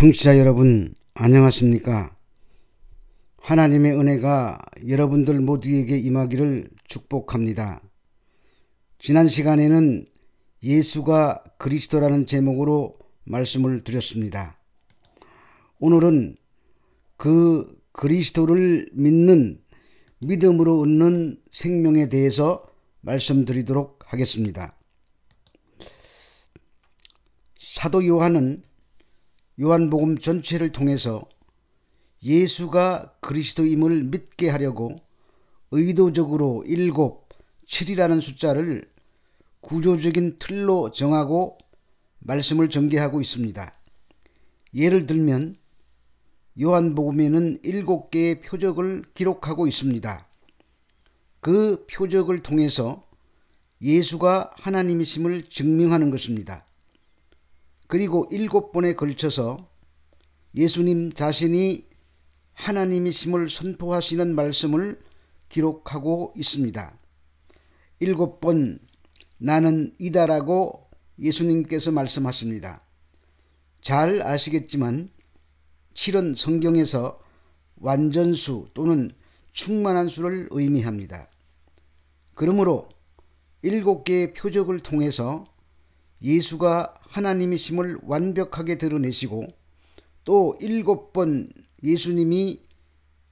청취자 여러분, 안녕하십니까? 하나님의 은혜가 여러분들 모두에게 임하기를 축복합니다. 지난 시간에는 예수가 그리스도라는 제목으로 말씀을 드렸습니다. 오늘은 그 그리스도를 믿는 믿음으로 얻는 생명에 대해서 말씀드리도록 하겠습니다. 사도 요한은 요한복음 전체를 통해서 예수가 그리스도임을 믿게 하려고 의도적으로 7, 7이라는 숫자를 구조적인 틀로 정하고 말씀을 전개하고 있습니다. 예를 들면 요한복음에는 7개의 표적을 기록하고 있습니다. 그 표적을 통해서 예수가 하나님이심을 증명하는 것입니다. 그리고 7번에 걸쳐서 예수님 자신이 하나님이심을 선포하시는 말씀을 기록하고 있습니다. 7번 나는 이다라고 예수님께서 말씀하십니다. 잘 아시겠지만 7은 성경에서 완전수 또는 충만한 수를 의미합니다. 그러므로 7개의 표적을 통해서 예수가 하나님이심을 완벽하게 드러내시고 또 7번 예수님이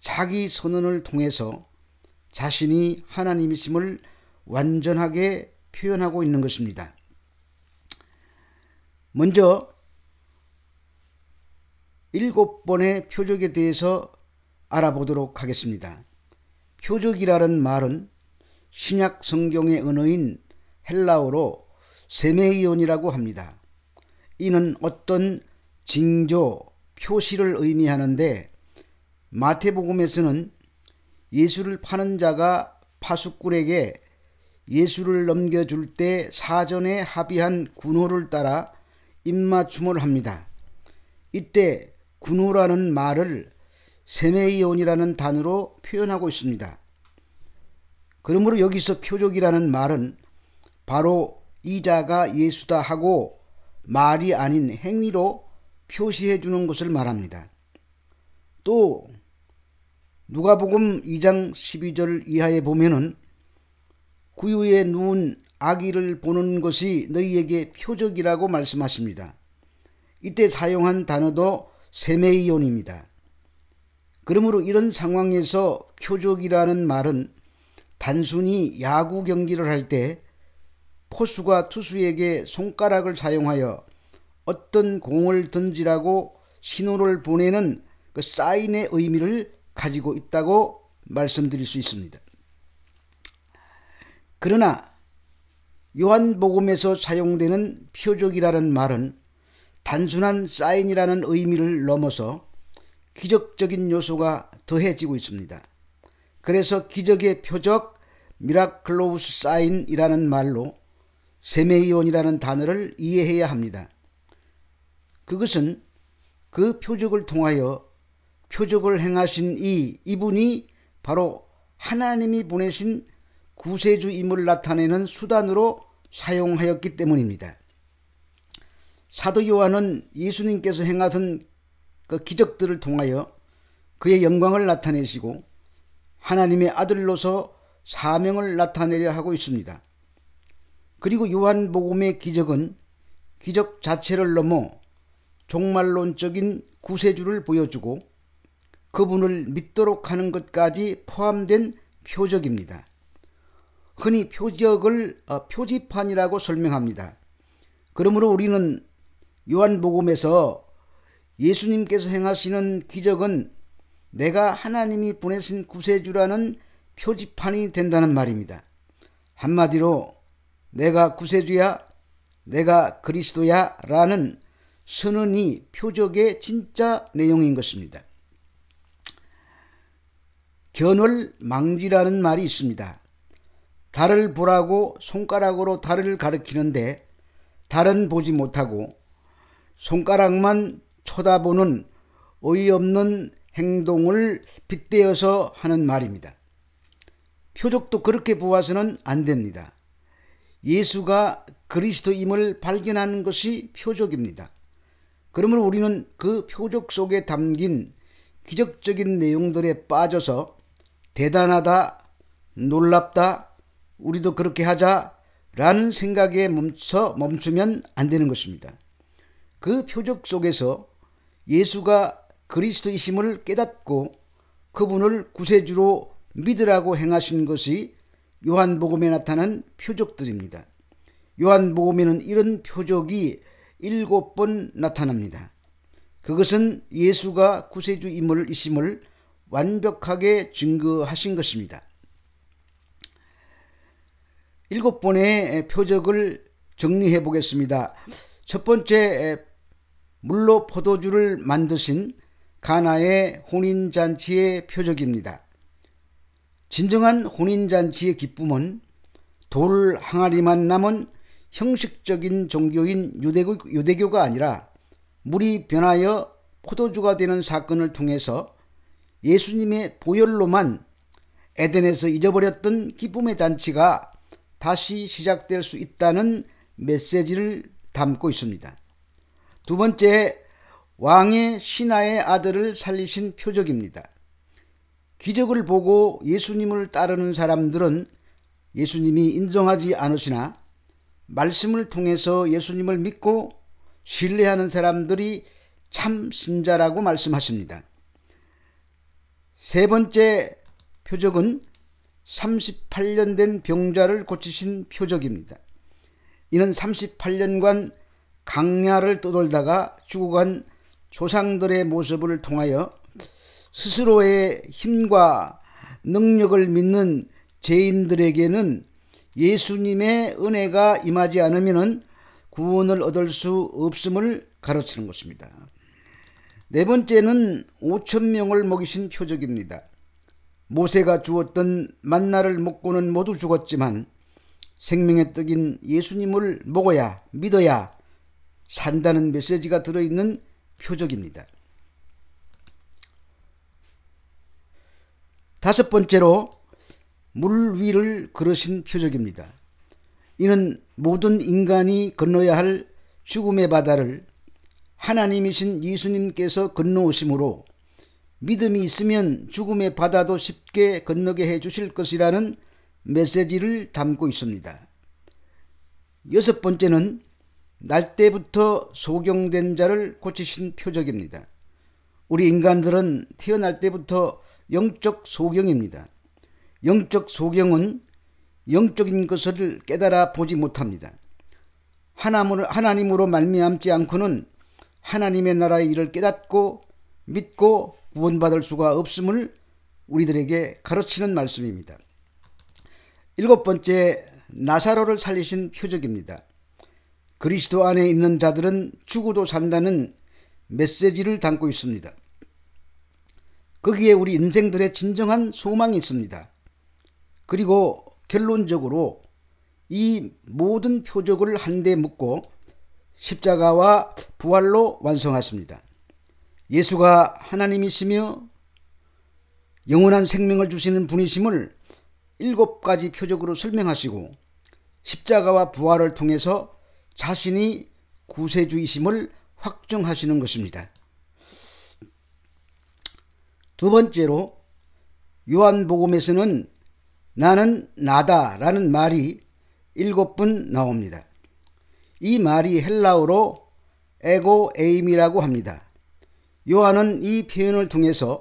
자기 선언을 통해서 자신이 하나님이심을 완전하게 표현하고 있는 것입니다. 먼저 7번의 표적에 대해서 알아보도록 하겠습니다. 표적이라는 말은 신약 성경의 언어인 헬라어로 세메이온이라고 합니다. 이는 어떤 징조, 표시를 의미하는데 마태복음에서는 예수를 파는 자가 파수꾼에게 예수를 넘겨줄 때 사전에 합의한 군호를 따라 입맞춤을 합니다. 이때 군호라는 말을 세메이온이라는 단어로 표현하고 있습니다. 그러므로 여기서 표적이라는 말은 바로 이 자가 예수다 하고 말이 아닌 행위로 표시해 주는 것을 말합니다. 또 누가복음 2장 12절 이하에 보면은 구유에 누운 아기를 보는 것이 너희에게 표적이라고 말씀하십니다. 이때 사용한 단어도 세메이온입니다. 그러므로 이런 상황에서 표적이라는 말은 단순히 야구 경기를 할 때 포수가 투수에게 손가락을 사용하여 어떤 공을 던지라고 신호를 보내는 그 사인의 의미를 가지고 있다고 말씀드릴 수 있습니다. 그러나 요한복음에서 사용되는 표적이라는 말은 단순한 사인이라는 의미를 넘어서 기적적인 요소가 더해지고 있습니다. 그래서 기적의 표적, 미라클로우스 사인이라는 말로 세메이온이라는 단어를 이해해야 합니다. 그것은 그 표적을 통하여 표적을 행하신 이분이 바로 하나님이 보내신 구세주임을 나타내는 수단으로 사용하였기 때문입니다. 사도 요한은 예수님께서 행하신 그 기적들을 통하여 그의 영광을 나타내시고 하나님의 아들로서 사명을 나타내려 하고 있습니다. 그리고 요한복음의 기적은 기적 자체를 넘어 종말론적인 구세주를 보여주고 그분을 믿도록 하는 것까지 포함된 표적입니다. 흔히 표적을 표지판이라고 설명합니다. 그러므로 우리는 요한복음에서 예수님께서 행하시는 기적은 내가 하나님이 보내신 구세주라는 표지판이 된다는 말입니다. 한마디로 내가 구세주야, 내가 그리스도야 라는 선언이 표적의 진짜 내용인 것입니다. 견월망지라는 말이 있습니다. 달을 보라고 손가락으로 달을 가리키는데 달은 보지 못하고 손가락만 쳐다보는 어이없는 행동을 빗대어서 하는 말입니다. 표적도 그렇게 보아서는 안 됩니다. 예수가 그리스도임을 발견하는 것이 표적입니다. 그러므로 우리는 그 표적 속에 담긴 기적적인 내용들에 빠져서 대단하다, 놀랍다, 우리도 그렇게 하자 라는 생각에 멈추면 안 되는 것입니다. 그 표적 속에서 예수가 그리스도이심을 깨닫고 그분을 구세주로 믿으라고 행하신 것이 요한복음에 나타난 표적들입니다. 요한복음에는 이런 표적이 7번 나타납니다. 그것은 예수가 구세주이심을 완벽하게 증거하신 것입니다. 7번의 표적을 정리해 보겠습니다. 첫 번째, 물로 포도주를 만드신 가나의 혼인잔치의 표적입니다. 진정한 혼인잔치의 기쁨은 돌 항아리만 남은 형식적인 종교인 유대교가 아니라 물이 변하여 포도주가 되는 사건을 통해서 예수님의 보혈로만 에덴에서 잊어버렸던 기쁨의 잔치가 다시 시작될 수 있다는 메시지를 담고 있습니다. 두 번째, 왕의 신하의 아들을 살리신 표적입니다. 기적을 보고 예수님을 따르는 사람들은 예수님이 인정하지 않으시나 말씀을 통해서 예수님을 믿고 신뢰하는 사람들이 참 신자라고 말씀하십니다. 세 번째 표적은 38년 된 병자를 고치신 표적입니다. 이는 38년간 강야를 떠돌다가 죽어간 조상들의 모습을 통하여 스스로의 힘과 능력을 믿는 죄인들에게는 예수님의 은혜가 임하지 않으면 구원을 얻을 수 없음을 가르치는 것입니다. 네 번째는 5,000명을 먹이신 표적입니다. 모세가 주었던 만나를 먹고는 모두 죽었지만 생명의 떡인 예수님을 먹어야 믿어야 산다는 메시지가 들어있는 표적입니다. 다섯 번째로 물 위를 걸으신 표적입니다. 이는 모든 인간이 건너야 할 죽음의 바다를 하나님이신 예수님께서 건너오심으로 믿음이 있으면 죽음의 바다도 쉽게 건너게 해 주실 것이라는 메시지를 담고 있습니다. 여섯 번째는 날 때부터 소경된 자를 고치신 표적입니다. 우리 인간들은 태어날 때부터 영적 소경입니다. 영적 소경은 영적인 것을 깨달아 보지 못합니다. 하나님으로 말미암지 않고는 하나님의 나라의 일을 깨닫고 믿고 구원받을 수가 없음을 우리들에게 가르치는 말씀입니다. 일곱 번째, 나사로를 살리신 표적입니다. 그리스도 안에 있는 자들은 죽어도 산다는 메시지를 담고 있습니다. 거기에 우리 인생들의 진정한 소망이 있습니다. 그리고 결론적으로 이 모든 표적을 한데 묶고 십자가와 부활로 완성하십니다. 예수가 하나님이시며 영원한 생명을 주시는 분이심을 7가지 표적으로 설명하시고 십자가와 부활을 통해서 자신이 구세주이심을 확증하시는 것입니다. 두 번째로 요한복음에서는 나는 나다라는 말이 7번 나옵니다. 이 말이 헬라어로 에고 에임이라고 합니다. 요한은 이 표현을 통해서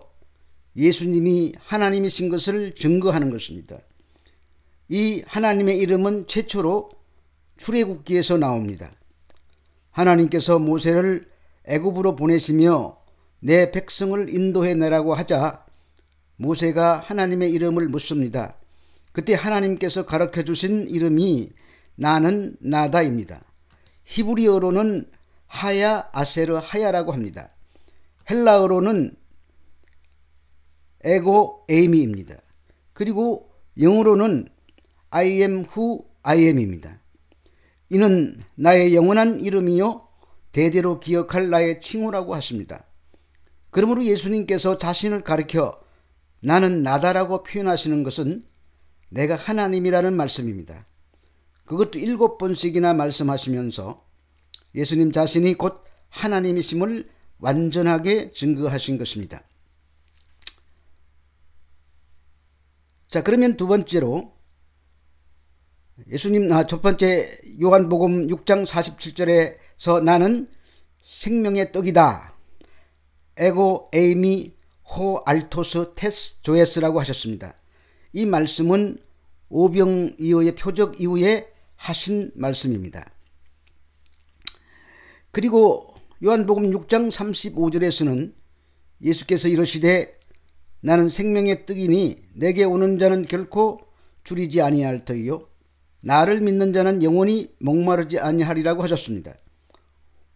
예수님이 하나님이신 것을 증거하는 것입니다. 이 하나님의 이름은 최초로 출애굽기에서 나옵니다. 하나님께서 모세를 애굽으로 보내시며 내 백성을 인도해 내라고 하자 모세가 하나님의 이름을 묻습니다. 그때 하나님께서 가르쳐 주신 이름이 나는 나다입니다. 히브리어로는 하야 아세르 하야라고 합니다. 헬라어로는 에고 에이미입니다. 그리고 영어로는 I am who I am입니다. 이는 나의 영원한 이름이요 대대로 기억할 나의 칭호라고 하십니다. 그러므로 예수님께서 자신을 가리켜 나는 나다라고 표현하시는 것은 내가 하나님이라는 말씀입니다. 그것도 7번씩이나 말씀하시면서 예수님 자신이 곧 하나님이심을 완전하게 증거하신 것입니다. 자, 그러면 두 번째로 첫 번째 요한복음 6장 47절에서 나는 생명의 떡이다. 에고 에이미 호 알토스 테스 조에스라고 하셨습니다. 이 말씀은 오병이어의 표적 이후에 하신 말씀입니다. 그리고 요한복음 6장 35절에서는 예수께서 이르시되 나는 생명의 떡이니 내게 오는 자는 결코 줄이지 아니할 터이요 나를 믿는 자는 영원히 목마르지 아니하리라고 하셨습니다.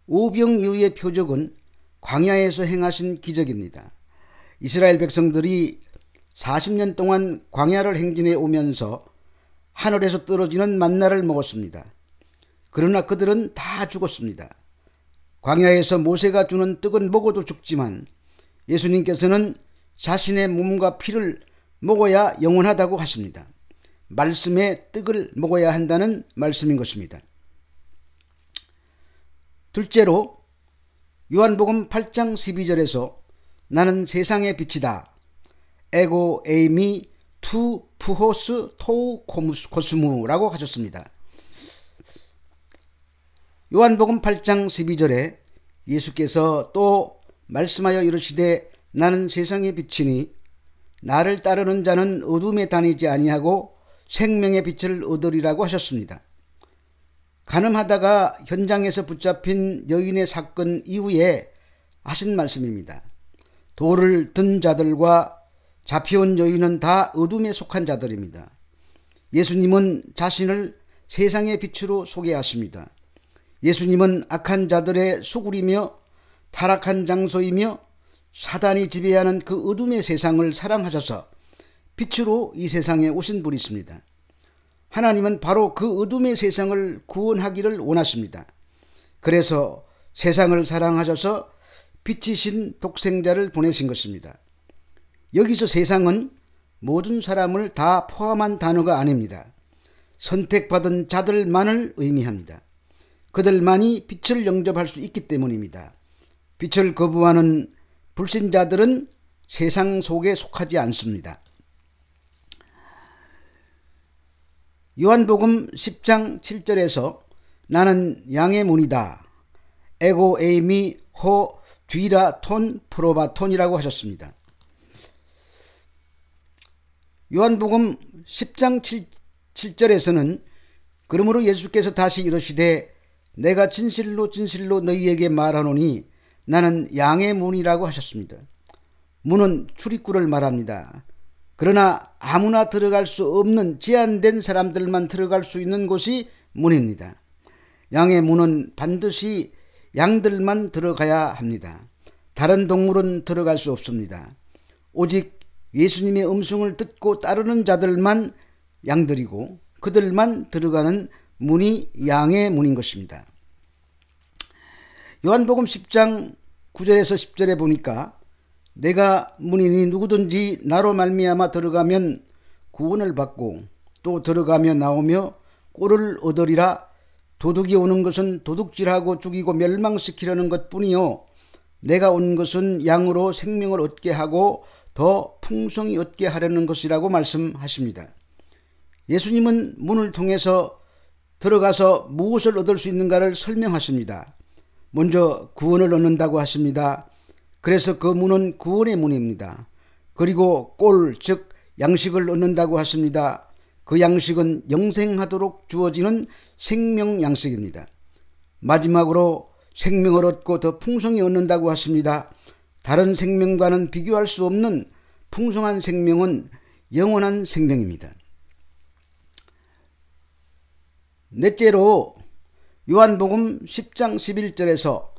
오병이어의 표적은 광야에서 행하신 기적입니다. 이스라엘 백성들이 40년 동안 광야를 행진해 오면서 하늘에서 떨어지는 만나를 먹었습니다. 그러나 그들은 다 죽었습니다. 광야에서 모세가 주는 떡은 먹어도 죽지만 예수님께서는 자신의 몸과 피를 먹어야 영원하다고 하십니다. 말씀의 떡을 먹어야 한다는 말씀인 것입니다. 둘째로 요한복음 8장 12절에서 나는 세상의 빛이다. 에고 에이미 투 푸호스 토우 코스무라고 하셨습니다. 요한복음 8장 12절에 예수께서 또 말씀하여 이르시되 나는 세상의 빛이니 나를 따르는 자는 어둠에 다니지 아니하고 생명의 빛을 얻으리라고 하셨습니다. 간음하다가 현장에서 붙잡힌 여인의 사건 이후에 하신 말씀입니다. 돌을 든 자들과 잡혀온 여인은 다 어둠에 속한 자들입니다. 예수님은 자신을 세상의 빛으로 소개하십니다. 예수님은 악한 자들의 수구리며 타락한 장소이며 사단이 지배하는 그 어둠의 세상을 사랑하셔서 빛으로 이 세상에 오신 분이십니다. 하나님은 바로 그 어둠의 세상을 구원하기를 원하십니다. 그래서 세상을 사랑하셔서 빛이신 독생자를 보내신 것입니다. 여기서 세상은 모든 사람을 다 포함한 단어가 아닙니다. 선택받은 자들만을 의미합니다. 그들만이 빛을 영접할 수 있기 때문입니다. 빛을 거부하는 불신자들은 세상 속에 속하지 않습니다. 요한복음 10장 7절에서 나는 양의 문이다. 에고 에이미 호 뒤라 톤 프로바톤이라고 하셨습니다. 요한복음 10장 7절에서는 그러므로 예수께서 다시 이르시되 내가 진실로 진실로 너희에게 말하노니 나는 양의 문이라고 하셨습니다. 문은 출입구를 말합니다. 그러나 아무나 들어갈 수 없는 제한된 사람들만 들어갈 수 있는 곳이 문입니다. 양의 문은 반드시 양들만 들어가야 합니다. 다른 동물은 들어갈 수 없습니다. 오직 예수님의 음성을 듣고 따르는 자들만 양들이고 그들만 들어가는 문이 양의 문인 것입니다. 요한복음 10장 9절에서 10절에 보니까 내가 문이니 누구든지 나로 말미암아 들어가면 구원을 받고 또 들어가며 나오며 꼴을 얻으리라. 도둑이 오는 것은 도둑질하고 죽이고 멸망시키려는 것뿐이요 내가 온 것은 양으로 생명을 얻게 하고 더 풍성히 얻게 하려는 것이라고 말씀하십니다. 예수님은 문을 통해서 들어가서 무엇을 얻을 수 있는가를 설명하십니다. 먼저 구원을 얻는다고 하십니다. 그래서 그 문은 구원의 문입니다. 그리고 꼴, 즉 양식을 얻는다고 하십니다. 그 양식은 영생하도록 주어지는 생명 양식입니다. 마지막으로 생명을 얻고 더 풍성히 얻는다고 하십니다. 다른 생명과는 비교할 수 없는 풍성한 생명은 영원한 생명입니다. 넷째로 요한복음 10장 11절에서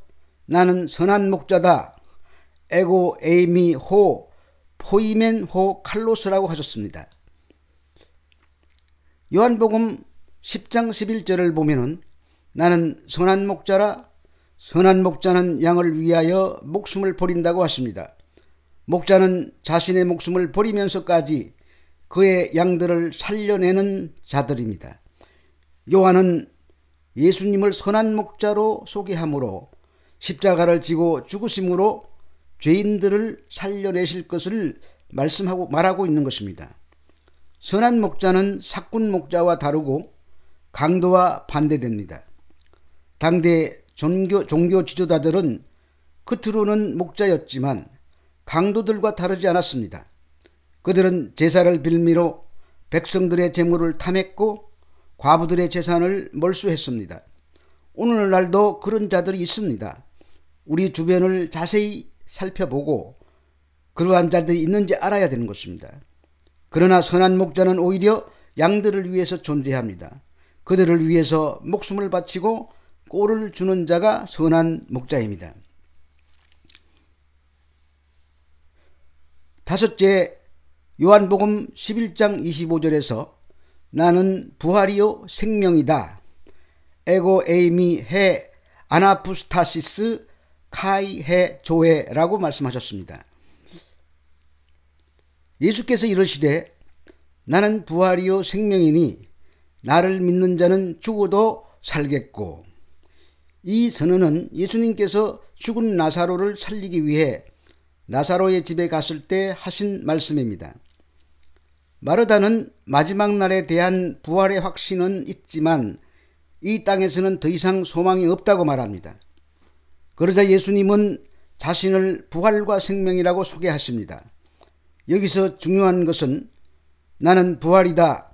나는 선한 목자다. 에고 에이미 호 포이멘 호 칼로스라고 하셨습니다. 요한복음 10장 11절을 보면은 나는 선한 목자라. 선한 목자는 양을 위하여 목숨을 버린다고 하십니다. 목자는 자신의 목숨을 버리면서까지 그의 양들을 살려내는 자들입니다. 요한은 예수님을 선한 목자로 소개하므로 십자가를 지고 죽으심으로 죄인들을 살려내실 것을 말하고 있는 것입니다. 선한 목자는 삭군 목자와 다르고 강도와 반대됩니다. 당대 종교 지도자들은 겉으로는 목자였지만 강도들과 다르지 않았습니다. 그들은 제사를 빌미로 백성들의 재물을 탐했고 과부들의 재산을 몰수했습니다. 오늘날도 그런 자들이 있습니다. 우리 주변을 자세히 살펴보고 그러한 자들이 있는지 알아야 되는 것입니다. 그러나 선한 목자는 오히려 양들을 위해서 존재합니다. 그들을 위해서 목숨을 바치고 꼴을 주는 자가 선한 목자입니다. 다섯째, 요한복음 11장 25절에서 나는 부활이요 생명이다. 에고 에이미 해 아나푸스타시스 카이 해 조에라고 말씀하셨습니다. 예수께서 이르시되 나는 부활이요 생명이니 나를 믿는 자는 죽어도 살겠고, 이 선언은 예수님께서 죽은 나사로를 살리기 위해 나사로의 집에 갔을 때 하신 말씀입니다. 마르다는 마지막 날에 대한 부활의 확신은 있지만 이 땅에서는 더 이상 소망이 없다고 말합니다. 그러자 예수님은 자신을 부활과 생명이라고 소개하십니다. 여기서 중요한 것은 나는 부활이다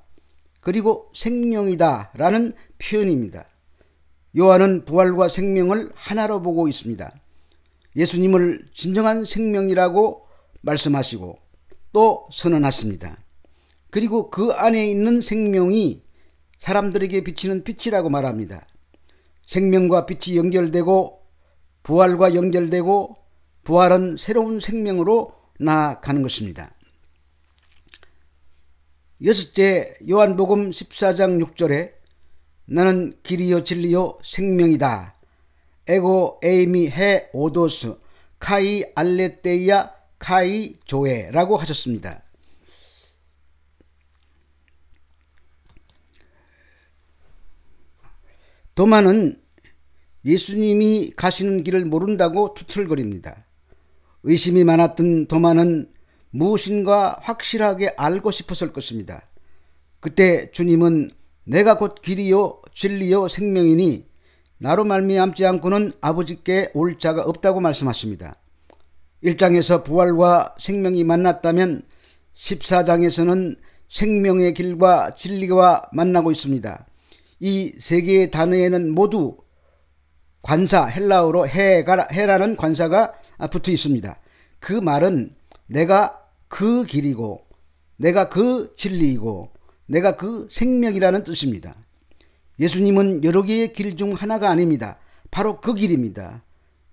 그리고 생명이다 라는 표현입니다. 요한은 부활과 생명을 하나로 보고 있습니다. 예수님을 진정한 생명이라고 말씀하시고 또 선언하십니다. 그리고 그 안에 있는 생명이 사람들에게 비치는 빛이라고 말합니다. 생명과 빛이 연결되고 부활과 연결되고 부활은 새로운 생명으로 나아가는 것입니다. 여섯째, 요한복음 14장 6절에 나는 길이요 진리요 생명이다. 에고 에이미 해 오도스 카이 알레테이아 카이 조에라고 하셨습니다. 도마는 예수님이 가시는 길을 모른다고 투틀거립니다. 의심이 많았던 도마는 무엇인가 확실하게 알고 싶었을 것입니다. 그때 주님은 내가 곧 길이요 진리요 생명이니 나로 말미암지 않고는 아버지께 올 자가 없다고 말씀하십니다. 1장에서 부활과 생명이 만났다면 14장에서는 생명의 길과 진리가 만나고 있습니다. 이 세 개의 단어에는 모두 관사, 헬라어로 해라는 관사가 붙어 있습니다. 그 말은 내가 그 길이고 내가 그 진리이고 내가 그 생명이라는 뜻입니다. 예수님은 여러 개의 길 중 하나가 아닙니다. 바로 그 길입니다.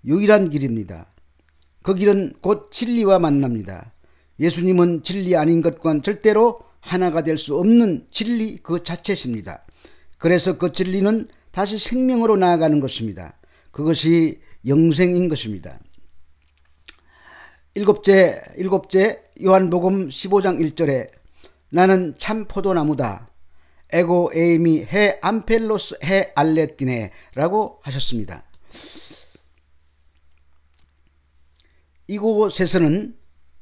유일한 길입니다. 그 길은 곧 진리와 만납니다. 예수님은 진리 아닌 것과는 절대로 하나가 될 수 없는 진리 그 자체십니다. 그래서 그 진리는 다시 생명으로 나아가는 것입니다. 그것이 영생인 것입니다. 일곱째 요한복음 15장 1절에 나는 참 포도나무다. 에고 에이미 해 암펠로스 해 알레티네 라고 하셨습니다. 이곳에서는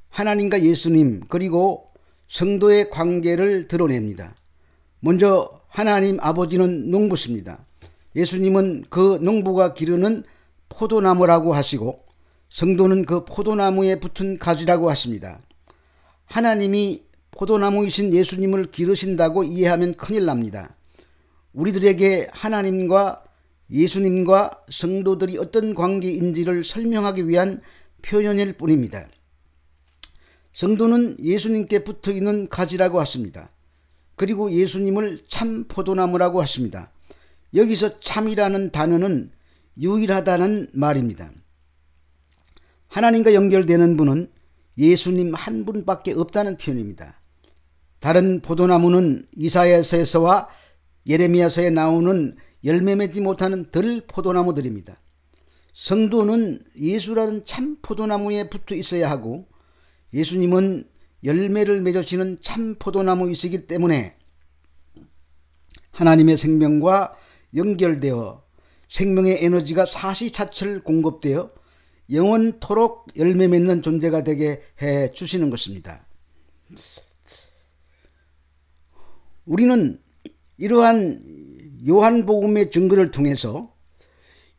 하나님과 예수님 그리고 성도의 관계를 드러냅니다. 먼저 하나님 아버지는 농부십니다. 예수님은 그 농부가 기르는 포도나무라고 하시고 성도는 그 포도나무에 붙은 가지라고 하십니다. 하나님이 포도나무이신 예수님을 기르신다고 이해하면 큰일 납니다. 우리들에게 하나님과 예수님과 성도들이 어떤 관계인지를 설명하기 위한 표현일 뿐입니다. 성도는 예수님께 붙어있는 가지라고 하십니다. 그리고 예수님을 참 포도나무라고 하십니다. 여기서 참이라는 단어는 유일하다는 말입니다. 하나님과 연결되는 분은 예수님 한 분밖에 없다는 표현입니다. 다른 포도나무는 이사야서에서와 예레미야서에 나오는 열매 맺지 못하는 덜 포도나무들입니다. 성도는 예수라는 참 포도나무에 붙어 있어야 하고 예수님은 열매를 맺으시는 참 포도나무이시기 때문에 하나님의 생명과 연결되어 생명의 에너지가 사시사철 공급되어 영원토록 열매 맺는 존재가 되게 해 주시는 것입니다. 우리는 이러한 요한복음의 증거를 통해서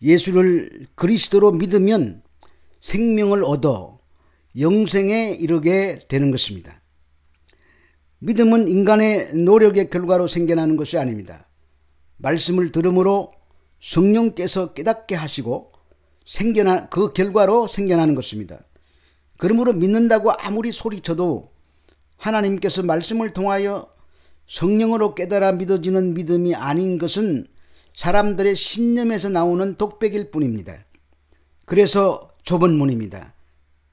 예수를 그리스도로 믿으면 생명을 얻어 영생에 이르게 되는 것입니다. 믿음은 인간의 노력의 결과로 생겨나는 것이 아닙니다. 말씀을 들음으로 성령께서 깨닫게 하시고 그 결과로 생겨나는 것입니다. 그러므로 믿는다고 아무리 소리쳐도 하나님께서 말씀을 통하여 성령으로 깨달아 믿어지는 믿음이 아닌 것은 사람들의 신념에서 나오는 독백일 뿐입니다. 그래서 좁은 문입니다.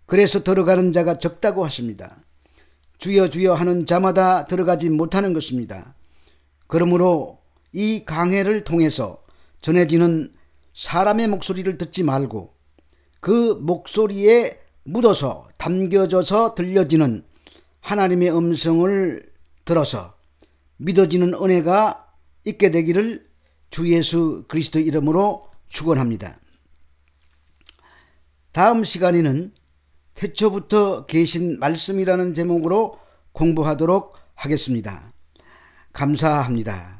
그래서 들어가는 자가 적다고 하십니다. 주여 주여 하는 자마다 들어가지 못하는 것입니다. 그러므로 이 강해를 통해서 전해지는 사람의 목소리를 듣지 말고 그 목소리에 묻어서 담겨져서 들려지는 하나님의 음성을 들어서 믿어지는 은혜가 있게 되기를 주 예수 그리스도 이름으로 축원합니다. 다음 시간에는 태초부터 계신 말씀이라는 제목으로 공부하도록 하겠습니다. 감사합니다.